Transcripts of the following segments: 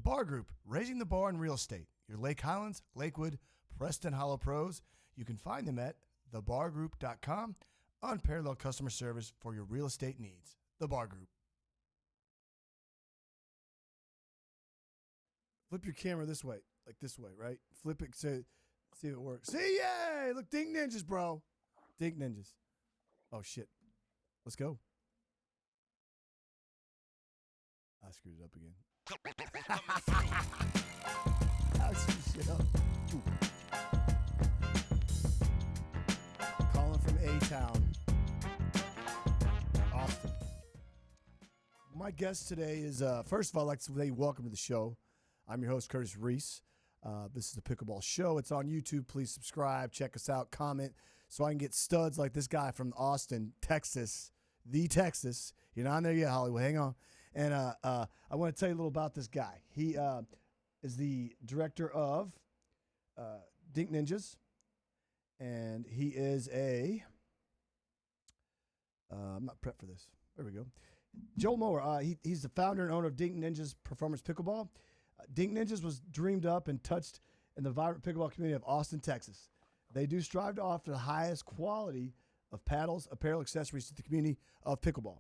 Bar Group, raising the bar in real estate. Your Lake Highlands, Lakewood, Preston Hollow pros. You can find them at thebargroup.com. Unparalleled customer service for your real estate needs. The Bar Group. Flip your camera this way, like this way, right? Flip it, see if it works. See, yay! Look, Dink Ninjas, bro. Dink Ninjas. Oh, shit. Let's go. I screwed it up again. I screwed shit up. Ooh. Calling from A-Town, Austin. My guest today is, first of all, I'd like to say welcome to the show. I'm your host, Curtis Reese. This is the Pickleball Show. It's on YouTube. Please subscribe, check us out, comment, so I can get studs like this guy from Austin, Texas, the Texas. You're not on there yet, Hollywood. Hang on. And I want to tell you a little about this guy. He is the director of Dink Ninjas, and he is a I'm not prepped for this. There we go. Joel Mower. He's the founder and owner of Dink Ninjas Performance Pickleball. Dink Ninjas was dreamed up and touched in the vibrant pickleball community of Austin, Texas. They do strive to offer the highest quality of paddles, apparel, accessories to the community of pickleball.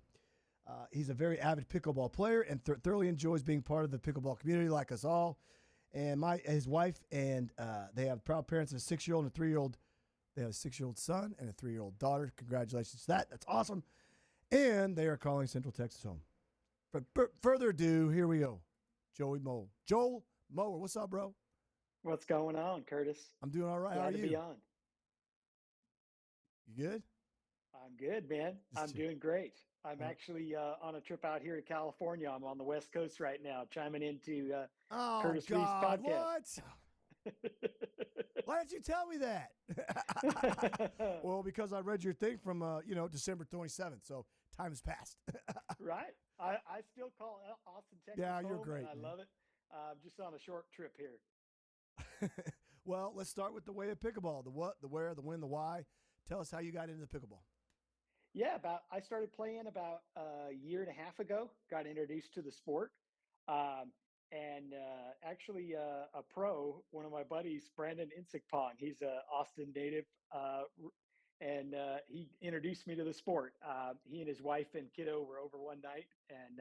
He's a very avid pickleball player and thoroughly enjoys being part of the pickleball community like us all. And his wife and they have proud parents of a 6-year-old and a 3-year-old. They have a 6-year-old son and a 3-year-old daughter. Congratulations to that. That's awesome. And they are calling Central Texas home. But further ado, here we go. Joel Mower, what's up, bro? What's going on, Curtis? I'm doing all right. Glad How are to you? be on. You good? I'm good, man. I'm doing great. I'm actually on a trip out here to California. I'm on the West Coast right now, chiming into Curtis Reese podcast. What? Why didn't you tell me that? Well, because I read your thing from December 27th, so time has passed. Right. I still call Austin, Texas. Yeah, you're home, great. And I love it. Just on a short trip here. Well, let's start with the way of pickleball. The what, the where, the when, the why. Tell us how you got into pickleball. Yeah, I started playing about a year and a half ago. Got introduced to the sport. Actually a pro, one of my buddies, Brandon Insikpong, he's a Austin native, and he introduced me to the sport. He and his wife and kiddo were over one night and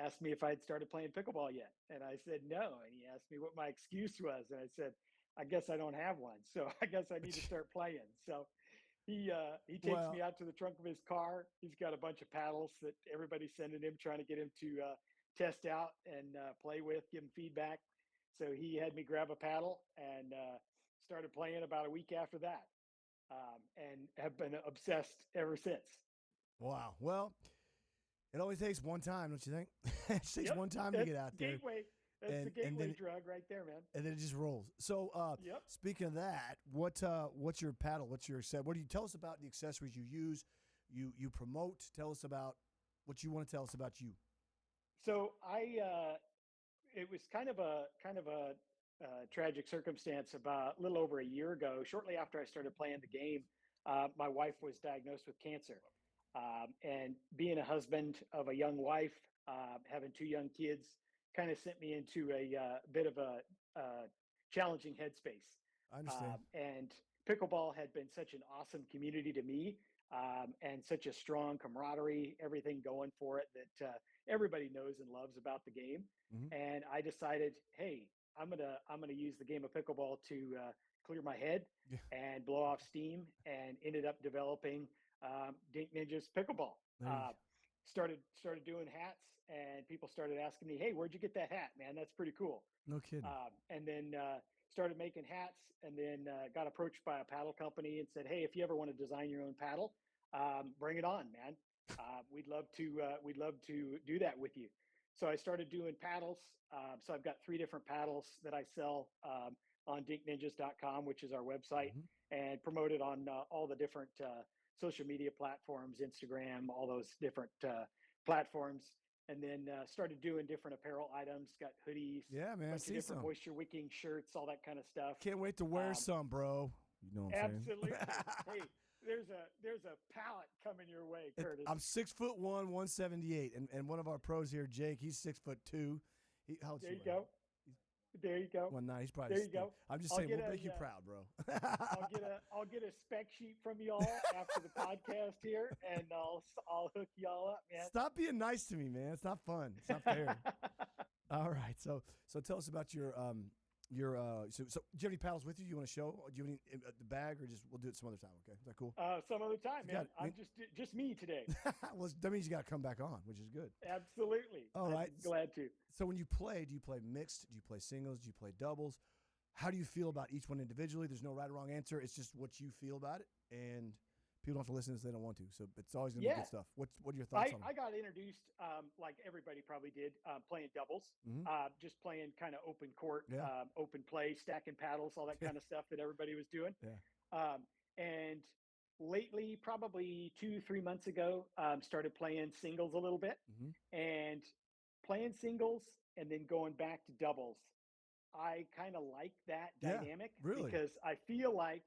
asked me if I had started playing pickleball yet. And I said no. And he asked me what my excuse was. And I said, I guess I don't have one. So I guess I need to start playing. So he takes me out to the trunk of his car. He's got a bunch of paddles that everybody's sending him, trying to get him to test out and play with, give him feedback. So he had me grab a paddle and started playing about a week after that, and have been obsessed ever since. Wow. Well, it only takes one time, don't you think? It takes one time to get out there. Gateway. That's the gateway drug right there, man. And then it just rolls. So, speaking of that, what's your paddle? What's your set? What do you tell us about the accessories you use? You promote. Tell us about what you want to tell us about you. So it was kind of a tragic circumstance about a little over a year ago. Shortly after I started playing the game, my wife was diagnosed with cancer. And being a husband of a young wife, having 2 young kids, kind of sent me into a bit of a challenging headspace. I understand. And pickleball had been such an awesome community to me, and such a strong camaraderie, everything going for it that everybody knows and loves about the game. Mm-hmm. And I decided, hey, I'm gonna use the game of pickleball to clear my head and blow off steam, and ended up developing Dink Ninjas Pickleball. Started doing hats, and people started asking me, hey, where'd you get that hat, man? That's pretty cool. No kidding. And then started making hats, and then got approached by a paddle company and said, hey, if you ever want to design your own paddle, bring it on, man. We'd love to do that with you. So I started doing paddles. So I've got 3 different paddles that I sell on dinkninjas.com, which is our website, and promote it on all the different social media platforms, Instagram, all those different platforms. And then started doing different apparel items, got hoodies, yeah, man, bunch of different moisture wicking shirts, all that kind of stuff. Can't wait to wear some, bro. You know what I'm absolutely. saying? Hey, there's a pallet coming your way, Curtis. I'm 6'1", 178, and one of our pros here, Jake, he's 6'2". There you go. There you go. One night. He's probably. There you go. I'm just I'll saying, get we'll a, make you proud, bro. I'll get a spec sheet from y'all after the podcast here, and I'll hook y'all up, man. Stop being nice to me, man. It's not fun. It's not fair. All right. So tell us about your so do you have any paddles with you? You want to show? Do you have any in the bag, or just we'll do it some other time? Okay, is that cool? Some other time, man. I I'm mean, just me today. well, that means you got to come back on, which is good. Absolutely. All right. I'm glad to. So when you play, do you play mixed? Do you play singles? Do you play doubles? How do you feel about each one individually? There's no right or wrong answer. It's just what you feel about it, and people don't have to listen if they don't want to. So it's always going to be good stuff. What are your thoughts on it? I got introduced, like everybody probably did, playing doubles, just playing kind of open court, open play, stacking paddles, all that kind of stuff that everybody was doing. Yeah. And lately, probably 2-3 months ago, started playing singles a little bit, and playing singles and then going back to doubles. I kind of like that dynamic because I feel like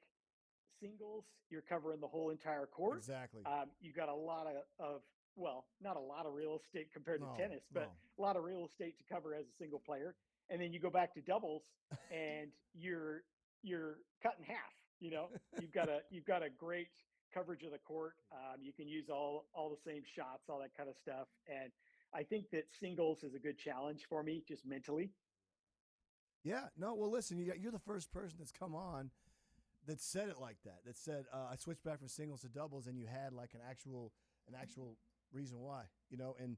singles, you're covering the whole entire court. Exactly. You got a lot of well, not a lot of real estate compared to tennis, but a lot of real estate to cover as a single player. And then you go back to doubles, and you're cut in half. You know, you've got a great coverage of the court. You can use all the same shots, all that kind of stuff. And I think that singles is a good challenge for me, just mentally. Yeah. No. Well, listen, you're the first person that's come on that said it like that. That said, I switched back from singles to doubles, and you had like an actual reason why, you know, and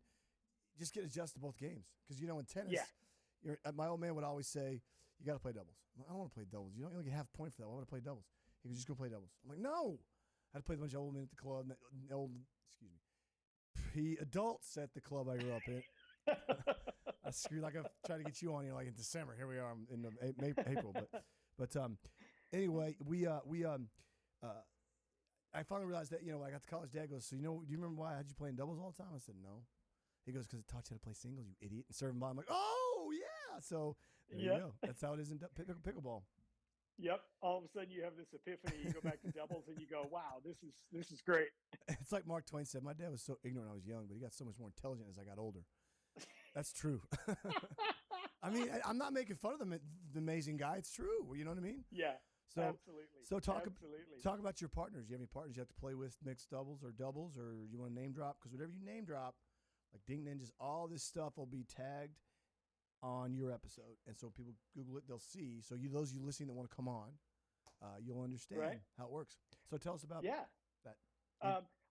just get adjusted to both games. Because, you know, in tennis, my old man would always say, you got to play doubles. I'm like, I don't want to play doubles. You don't only get half a point for that. Why would I play doubles? He goes, just go play doubles. I'm like, no. I had to play a bunch of old men at the club, adults at the club I grew up in. I screwed, like I tried to get you on here like in December. Here we are in April. But anyway, I finally realized that, you know, I got to college. Dad goes, so, you know, do you remember why I had you playing doubles all the time? I said, no. He goes, because it taught you how to play singles, you idiot. And serve him by. I'm like, oh, yeah. So there you go. That's how it is in pickleball. Yep. All of a sudden you have this epiphany. You go back to doubles and you go, wow, this is great. It's like Mark Twain said, my dad was so ignorant when I was young, but he got so much more intelligent as I got older. That's true. I mean, I'm not making fun of the amazing guy. It's true. You know what I mean? Yeah. So, absolutely. So talk about your partners. You have any partners you have to play with, mixed doubles, or you want to name drop? Because whatever you name drop, like Dink Ninjas, all this stuff will be tagged on your episode, and so people Google it, they'll see. So those of you listening that want to come on, you'll understand how it works. So tell us about that.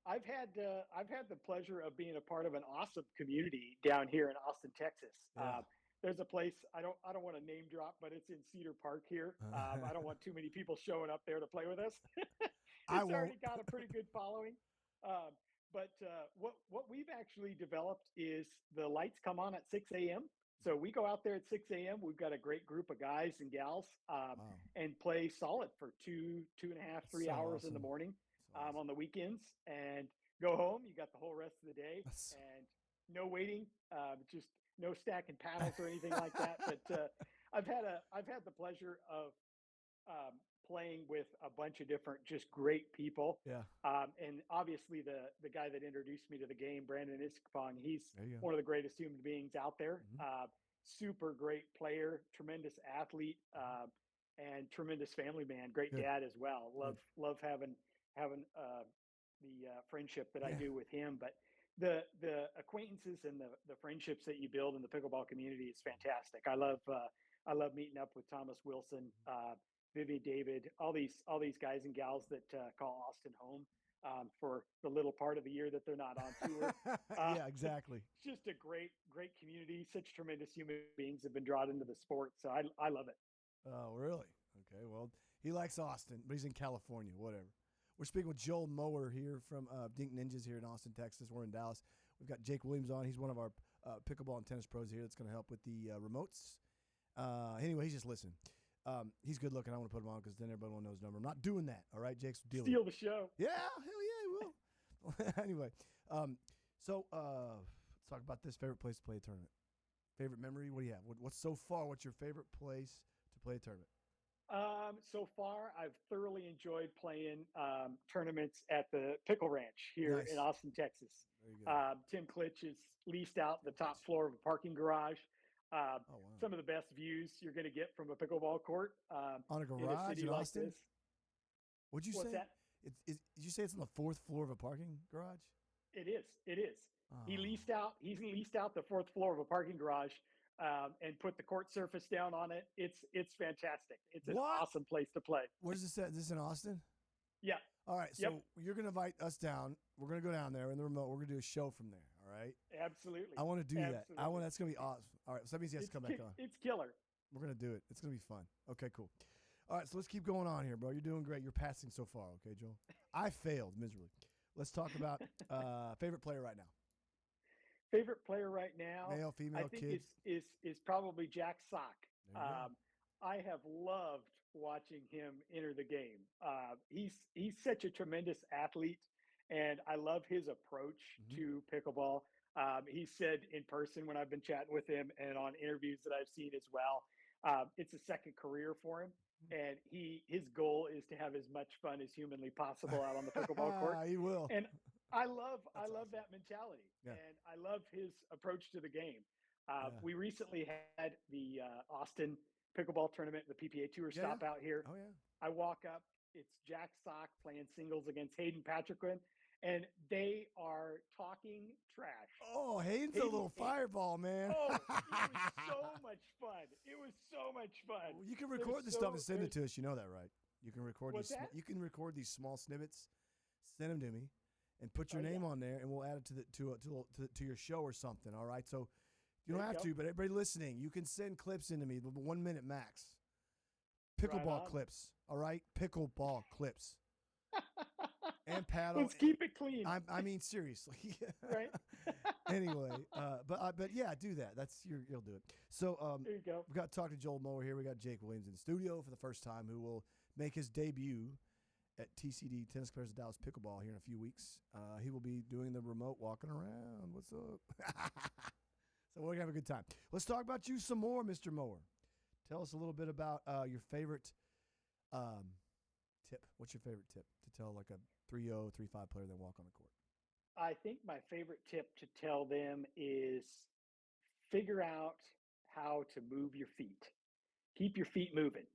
I've had the pleasure of being a part of an awesome community down here in Austin, Texas. Yeah. There's a place I don't want to name drop, but it's in Cedar Park here. I don't want too many people showing up there to play with us. It's already got a pretty good following. But what we've actually developed is the lights come on at 6 a.m. So we go out there at 6 a.m. We've got a great group of guys and gals and play solid for 2.5, 3 hours in the morning on the weekends, and go home. You got the whole rest of the day and no waiting, just no stacking paddles or anything like that. But I've had the pleasure of playing with a bunch of different, just great people. Yeah. And obviously the guy that introduced me to the game, Brandon Iskapong, he's one of the greatest human beings out there. Super great player, tremendous athlete, and tremendous family man. Great dad as well. Love having the friendship that I do with him. But the acquaintances and the friendships that you build in the pickleball community is fantastic. I love meeting up with Thomas Wilson, Vivian David, all these guys and gals that call Austin home for the little part of the year that they're not on tour. Yeah, exactly. It's just a great community. Such tremendous human beings have been drawn into the sport. So I love it. Oh, really? Okay. Well, he likes Austin, but he's in California, whatever. We're speaking with Joel Mower here from Dink Ninjas here in Austin, Texas. We're in Dallas. We've got Jake Williams on. He's one of our pickleball and tennis pros here that's going to help with the remotes. Anyway, he's just listening. He's good looking. I want to put him on because then everybody will know his number. I'm not doing that. All right, Jake's dealing. Steal the show. Yeah, hell yeah, he will. Anyway, so let's talk about this favorite place to play a tournament. Favorite memory? What do you have? What's so far? What's your favorite place to play a tournament? So far, I've thoroughly enjoyed playing tournaments at the Pickle Ranch here in Austin, Texas. Tim Klitsch has leased out the top floor of a parking garage. Oh, wow. Some of the best views you're going to get from a pickleball court On a in a garage city in like Austin? this. What'd you What's say? that? Did you say it's on the 4th floor of a parking garage? It is. It is. He Oh. leased out. He's leased out the 4th floor of a parking garage and put the court surface down on it. It's fantastic. It's an What? awesome place to play. Where does this at? Is this in Austin? Yeah. All right, Yep. so you're going to invite us down. We're going to go down there in the remote. We're going to do a show from there, all right? Absolutely. I want to do that. Absolutely. That's going to be awesome. All right, so that means he has to come back on. It's killer. We're going to do it. It's going to be fun. Okay, cool. All right, so let's keep going on here, bro. You're doing great. You're passing so far, okay, Joel? I failed miserably. Let's talk about favorite player right now. Favorite player right now, Male, female, I think kid. is probably Jack Sock. There you go. I have loved watching him enter the game. He's such a tremendous athlete, and I love his approach to pickleball. He said in person when I've been chatting with him, and on interviews that I've seen as well, it's a second career for him, and his goal is to have as much fun as humanly possible out on the pickleball court. He will. And I love awesome. that mentality, Yeah. and I love his approach to the game. We recently had the Austin pickleball tournament, the PPA Tour stop out here. Oh, yeah. I walk up, it's Jack Sock playing singles against Hayden Patrickman, and they are talking trash. Oh, Hayden's a little fireball, man. Oh, it was so much fun. It was so much fun. Well, you can record this stuff and send it to us. You know that, right? You can record What's these. that? You can record these small snippets, send them to me, and put your name on there, and we'll add it to your show or something. All right, so you don't have to, but everybody listening, you can send clips into me, 1 minute max. Pickleball clips, all right? Pickleball clips. And paddle. Let's keep it clean. I mean, seriously. Right? Anyway, but yeah, do that. You'll do it. So there you go. We've got to talk to Joel Mower here. We got Jake Williams in the studio for the first time, who will make his debut at TCD Tennis Players of Dallas Pickleball here in a few weeks. He will be doing the remote walking around. What's up? So we're going to have a good time. Let's talk about you some more, Mr. Mower. Tell us a little bit about your favorite tip. What's your favorite tip to tell like a 3-0, 3-5 player that walk on the court? I think my favorite tip to tell them is figure out how to move your feet. Keep your feet moving.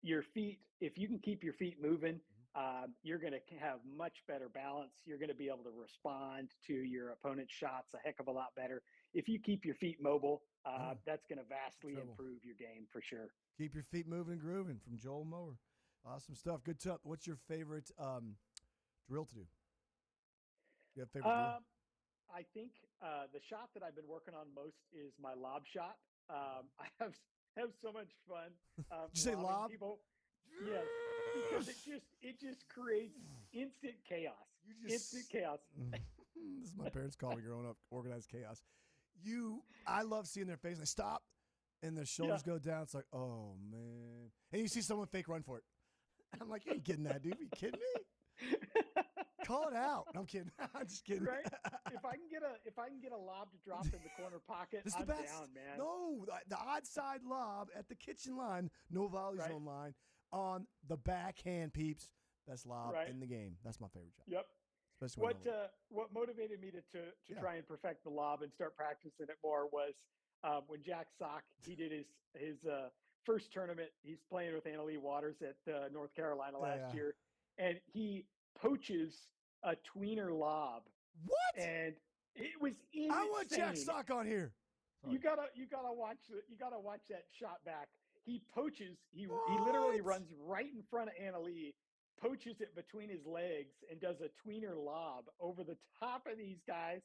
Your feet, if you can keep your feet moving, you're going to have much better balance. You're going to be able to respond to your opponent's shots a heck of a lot better. If you keep your feet mobile, that's going to vastly improve your game for sure. Keep your feet moving and grooving from Joel Mower. Awesome stuff. Good stuff. What's your favorite drill to do? You have a favorite drill? I think the shot that I've been working on most is my lob shot. I have so much fun. Did you say lob? People. Yes, because it just creates instant chaos. Instant chaos. This is my parents call me growing up, organized chaos. I love seeing their face. They stop, and their shoulders go down. It's like, oh, man. And you see someone fake run for it. I'm like, you ain't getting that, dude. Are you kidding me? Call it out. I'm kidding. I'm just kidding. Right? If I can get a lob to drop in the corner pocket, I'm down, man. No, the odd side lob at the kitchen line, no volley zone line, on the backhand, peeps. Best lob in the game. That's my favorite shot. Yep. What motivated me to try and perfect the lob and start practicing it more was when Jack Sock, he did his first tournament. He's playing with Annalee Waters at North Carolina last year, and he poaches a tweener lob. What? And it was insane. I want Jack Sock on here. Sorry. You gotta watch that shot back. He poaches. He literally runs right in front of Annalee, poaches it between his legs, and does a tweener lob over the top of these guys.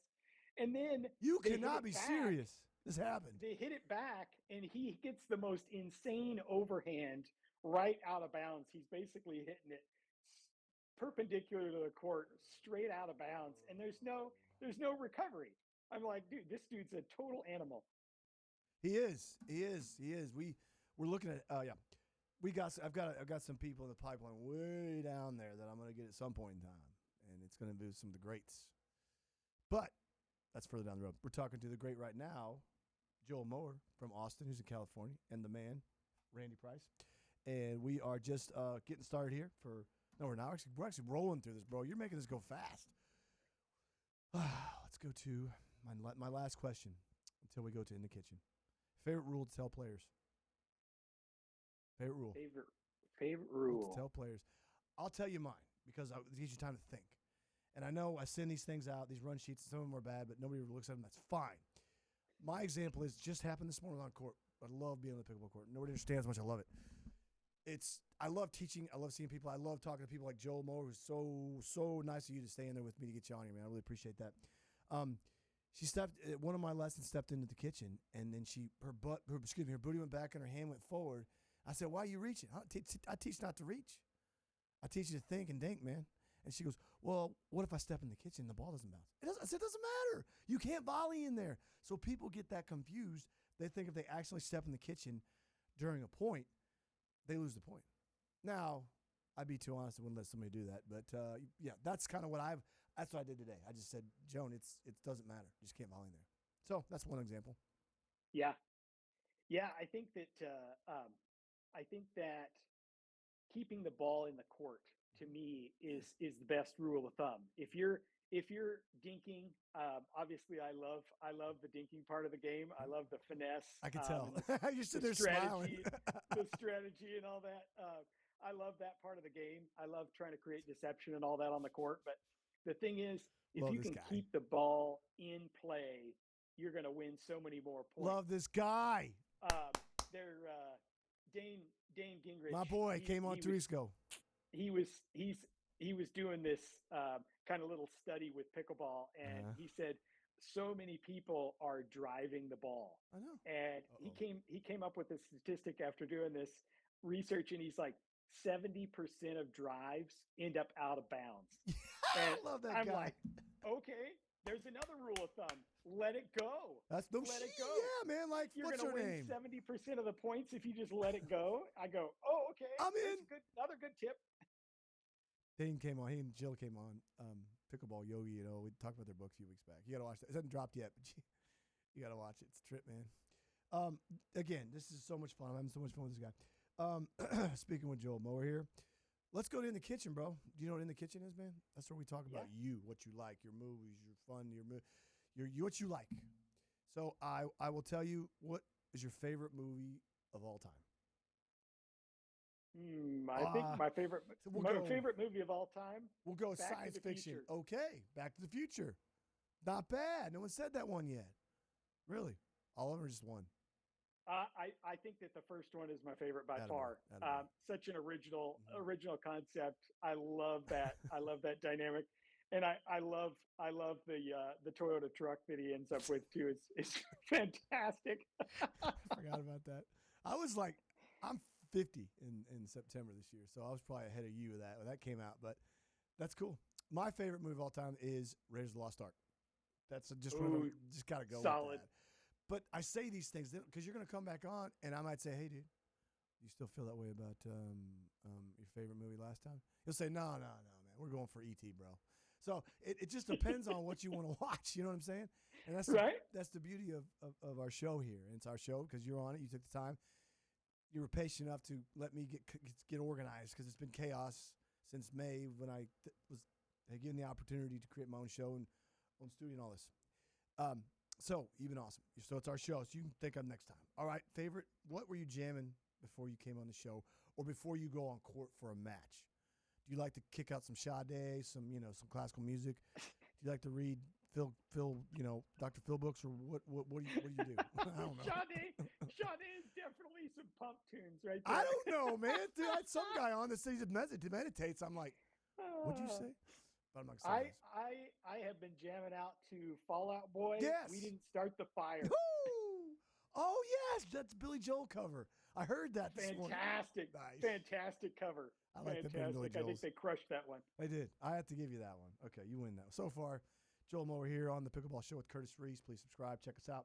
And then you cannot be serious. This happened. They hit it back, and he gets the most insane overhand right out of bounds. He's basically hitting it perpendicular to the court, straight out of bounds, and there's no recovery. I'm like, dude, this dude's a total animal. He is. We're looking at I've got some people in the pipeline way down there that I'm going to get at some point in time, and it's going to be some of the greats. But that's further down the road. We're talking to the great right now, Joel Mower from Austin, who's in California, and the man, Randy Price. And we are just getting started here we're actually rolling through this, bro. You're making this go fast. Let's go to my last question until we go to In the Kitchen. Favorite rule to tell players. Favorite rule. Favorite rule. To tell players. I'll tell you mine because it gives you time to think. And I know I send these things out, these run sheets, some of them are bad, but nobody ever looks at them. That's fine. My example is just happened this morning on court. I love being on the pickleball court. Nobody understands how much I love it. I love teaching. I love seeing people. I love talking to people like Joel Mower, who's so nice of you to stay in there with me to get you on here, man. I really appreciate that. She stepped one of my lessons, stepped into the kitchen, and then her booty went back and her hand went forward. I said, "Why are you reaching?" I teach not to reach. I teach you to think and dink, man. And she goes, "Well, what if I step in the kitchen and the ball doesn't bounce?" I said, "It doesn't matter. You can't volley in there." So people get that confused. They think if they actually step in the kitchen during a point, they lose the point. Now, I'd be too honest, I wouldn't let somebody do that. But, yeah, that's kind of that's what I did today. I just said, "Joan, it doesn't matter. You just can't volley in there." So that's one example. Yeah. Yeah, I think that keeping the ball in the court to me is the best rule of thumb. If you're dinking, obviously I love the dinking part of the game. I love the finesse. I can tell. You're sitting there strategy, smiling. the strategy and all that. I love that part of the game. I love trying to create deception and all that on the court. But the thing is, if you can keep the ball in play, you're going to win so many more points. Love this guy. Dane Gingrich. My boy came on 2 weeks ago. He was doing this kind of little study with pickleball, and he said so many people are driving the ball. I know. And he came up with a statistic after doing this research, and he's like 70% of drives end up out of bounds. And I love that I'm guy. like, okay, there's another rule of thumb. Let it go. That's no let shit. it go. Yeah, man. Like, You're what's gonna her win name? 70% of the points if you just let it go. I go, oh, okay. I'm in. Another good tip. Dane came on. He and Jill came on. Pickleball Yogi. You know, we talked about their book a few weeks back. You got to watch that. It hasn't dropped yet, but you got to watch it. It's a trip, man. Again, this is so much fun. I'm having so much fun with this guy. Speaking with Joel Mower here, let's go to In the Kitchen, bro. Do you know what In the Kitchen is, man? That's where we talk about you, what you like, your movies, your fun, what you like. So I will tell you, what is your favorite movie of all time? I think my favorite movie of all time. We'll go science fiction. Future. Okay, Back to the Future. Not bad. No one said that one yet. Really? All of them, or just one? I think that the first one is my favorite by far. Such an original concept. I love that. I love that dynamic, and I love the Toyota truck that he ends up with too. It's fantastic. I forgot about that. I was like, I'm 50 in September this year, so I was probably ahead of you with that when that came out. But that's cool. My favorite movie of all time is Raiders of the Lost Ark. That's just gotta go solid. with that. But I say these things because you're going to come back on, and I might say, "Hey, dude, you still feel that way about your favorite movie last time?" You'll say, No, man. We're going for E.T., bro." So it just depends on what you want to watch. You know what I'm saying? And that's right. That's the beauty of our show here. And it's our show because you're on it. You took the time. You were patient enough to let me get organized because it's been chaos since May when I was given the opportunity to create my own show and own studio and all this. So you've been awesome. So it's our show, so you can think of next time. All right, favorite, what were you jamming before you came on the show or before you go on court for a match? Do you like to kick out some Sade, some classical music? Do you like to read Dr. Phil books, or what do you do? I don't know. Sade is definitely some pump tunes right there. I don't know, man. Dude, I had some guy on that says he meditates. I'm like, what'd you say? But I'm not excited. I have been jamming out to Fall Out Boy. Yes. We Didn't Start the Fire. Woo! Oh yes, that's Billy Joel cover. I heard that this morning. Fantastic cover. I like the Billy Joels. I think they crushed that one. They did. I have to give you that one. Okay, you win that one. So far, Joel Mower here on the Pickleball Show with Curtis Reese. Please subscribe. Check us out.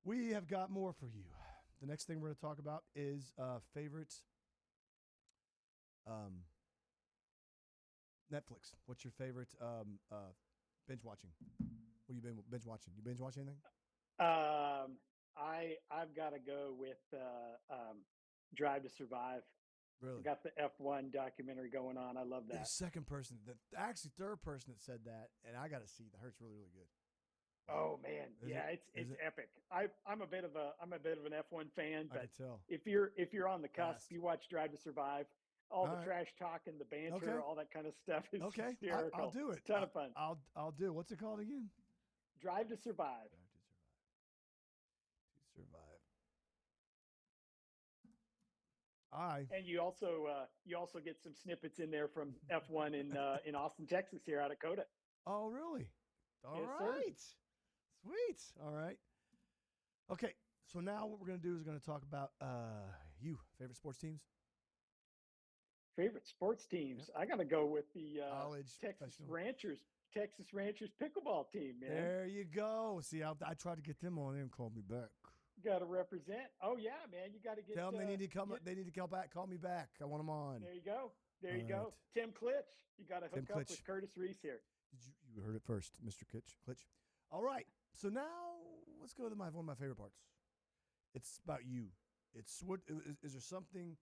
We have got more for you. The next thing we're going to talk about is favorite Netflix. What's your favorite binge watching? What have you been binge watching? You binge watch anything? I've got to go with Drive to Survive. Really? I got the F1 documentary going on. I love that. The third person that said that, and I got to see. The Hurt's really, really good. Oh man, Is yeah, it? Is it's it? epic. I'm a bit of an F1 fan, I but could tell. if you're on the cusp, Fast. you watch Drive to Survive, all All the right. trash talk and the Okay. banter, all that kind of stuff is Okay. I'll hysterical. do It's it. a ton of fun. I'll do it. What's it called again? Drive to Survive. Drive to survive. All right. And you also get some snippets in there from F1 in Austin, Texas, here out of Coda. Oh, really? All Yes, sir. right. Sweet. All right. Okay. So now what we're going to do is we're going to talk about you favorite sports teams. Favorite sports teams? I got to go with the College, Texas professional. Texas Ranchers pickleball team, man. There you go. See, I tried to get them on. They didn't call me back. Got to represent. Oh yeah, man, you got to get. Tell them they need to come. They need to come back. Call me back. I want them on. There you go. There you All go. right. Tim Klitsch. You got to Tim hook up Klitsch. with Curtis Reese here. You heard it first, Mr. Klitsch. All right. So now let's go to one of my favorite parts. It's about you. It's what is there something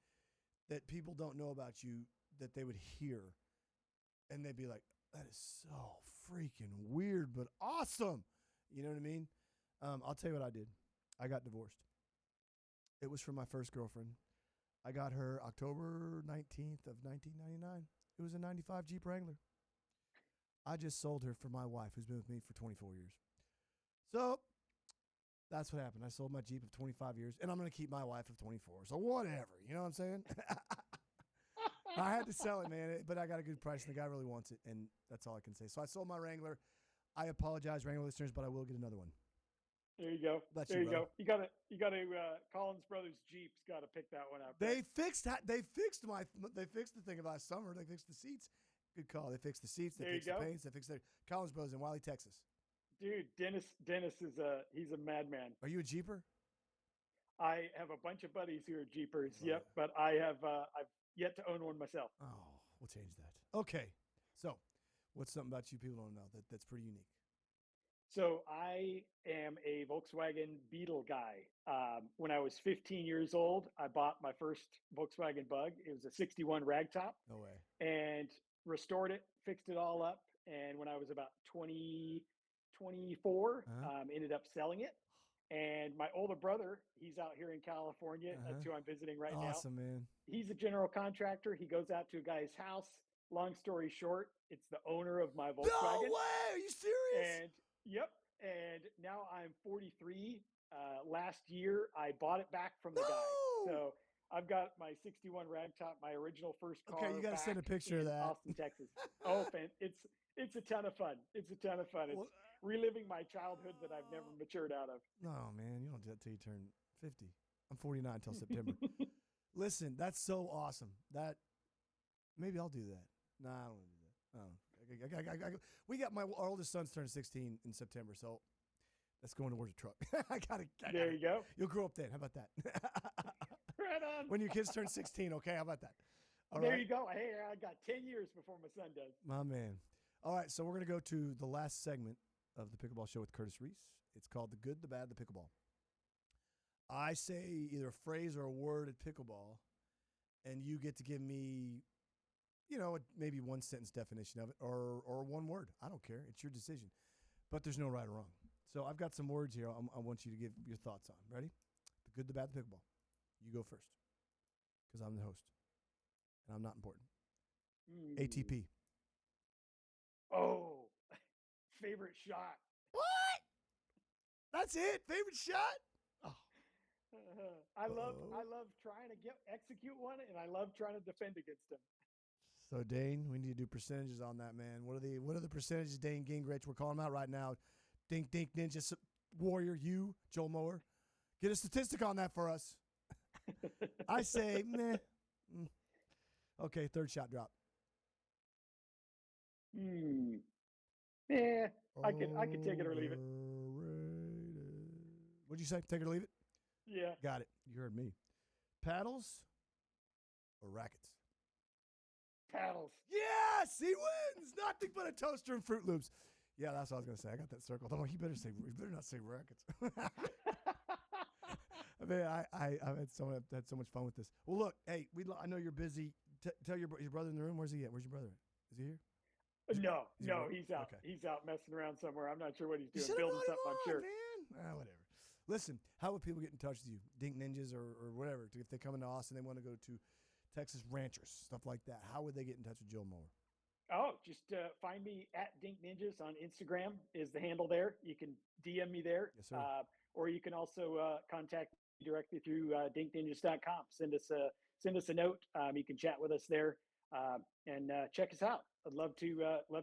that people don't know about you that they would hear, and they'd be like, "That is so freaking weird, but awesome." You know what I mean? I'll tell you what I did. I got divorced. It was from my first girlfriend. I got her October 19th of 1999. It was a 95 Jeep Wrangler. I just sold her for my wife, who's been with me for 24 years. So that's what happened. I sold my Jeep of 25 years, and I'm going to keep my wife of 24. So whatever. You know what I'm saying? I had to sell it, man, but I got a good price, and the guy really wants it, and that's all I can say. So I sold my Wrangler. I apologize, Wrangler listeners, but I will get another one. There you go. That's there you, you go. You got to Collins Brothers Jeep's got to pick that one up. They fixed the thing last summer. They fixed the seats. Good call. They fixed the seats. They fixed the paints. They fixed their Collins Brothers in Wiley, Texas. Dude, Dennis is he's a madman. Are you a Jeeper? I have a bunch of buddies who are Jeepers. Oh, Yep, yeah. but I've yet to own one myself. Oh, we'll change that. Okay. So, what's something about you people don't know that's pretty unique? So I am a Volkswagen Beetle guy. When I was 15 years old, I bought my first Volkswagen Bug. It was a 61 ragtop. No way. And restored it, fixed it all up. And when I was about 24, ended up selling it. And my older brother, he's out here in California. That's who I'm visiting right now. Awesome, man. He's a general contractor. He goes out to a guy's house. Long story short, it's the owner of my Volkswagen. No way! Are you serious? And yep. And now I'm 43. Last year, I bought it back from the guy. So I've got my 61 ragtop, my original first car. Okay, you got to send a picture of that. Austin, Texas. Oh, it's a ton of fun. It's a ton of fun. It's reliving my childhood that I've never matured out of. No, man, you don't do that till you turn 50. I'm 49 until September. Listen, that's so awesome. Maybe I'll do that. Nah, I don't want to do that. We got our oldest son's turning 16 in September, so that's going towards a truck. There you go. You'll grow up then. How about that? Right on. When your kids turn 16, okay? How about that? All there right. you go. Hey, I got 10 years before my son does. My man. All right, so we're going to go to the last segment of the Pickleball Show with Curtis Reese. It's called The Good, the Bad, the Pickleball. I say either a phrase or a word at pickleball, and you get to give me, maybe one sentence definition of it or one word. I don't care. It's your decision. But there's no right or wrong. So I've got some words here I want you to give your thoughts on. Ready? The good, the bad, the pickleball. You go first because I'm the host, and I'm not important. ATP. Oh, favorite shot. What? That's it? Favorite shot? Oh. I love trying to execute one, and I love trying to defend against them. So Dane, we need to do percentages on that, man. What are the percentages, Dane Gingrich? We're calling them out right now. Dink Ninjas Warrior, you, Joel Mower. Get a statistic on that for us. I say, meh. Okay, third shot drop. Yeah, I could take it or leave it. What'd you say? Take it or leave it? Yeah. Got it. You heard me. Paddles or rackets? Paddles. Yes, he wins. Nothing but a toaster and Fruit Loops. Yeah, that's what I was gonna say. I got that circled. I'm like, you better not say rackets. I mean, I've had so much fun with this. Well, look, hey, I know you're busy. Tell your brother in the room. Where's he at? Where's your brother? Is he here? He's out. Okay. He's out messing around somewhere. I'm not sure what he's You doing. should have Building brought him something, I'm on, sure. man. Whatever. Listen, how would people get in touch with you? Dink Ninjas or whatever. If they come into Austin, they want to go to Texas Ranchers, stuff like that. How would they get in touch with Joel Mower? Oh, just find me at Dink Ninjas on Instagram is the handle there. You can DM me there. Yes, sir. Or you can also contact me directly through dinkninjas.com. Send us a note. You can chat with us there and check us out. I'd love to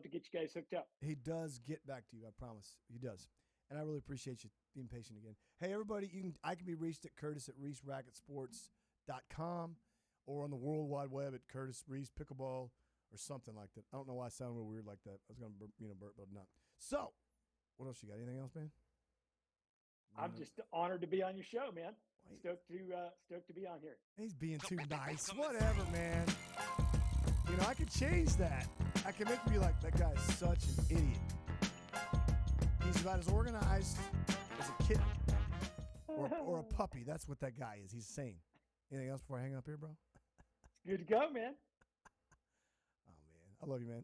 get you guys hooked up. He does get back to you, I promise. He does. And I really appreciate you being patient again. Hey, everybody, I can be reached at Curtis at ReeseRacketSports.com or on the World Wide Web at Curtis Reese Pickleball or something like that. I don't know why I sound real weird like that. I was going to, burp, but not. So, what else you got? Anything else, man? I'm just honored to be on your show, man. Stoked to be on here. He's being too nice. Whatever, man. I could change that. I can make you be like, that guy's such an idiot. He's about as organized as a kitten or a puppy. That's what that guy is. He's sane. Anything else before I hang up here, bro? Good to go, man. Oh, man. I love you, man.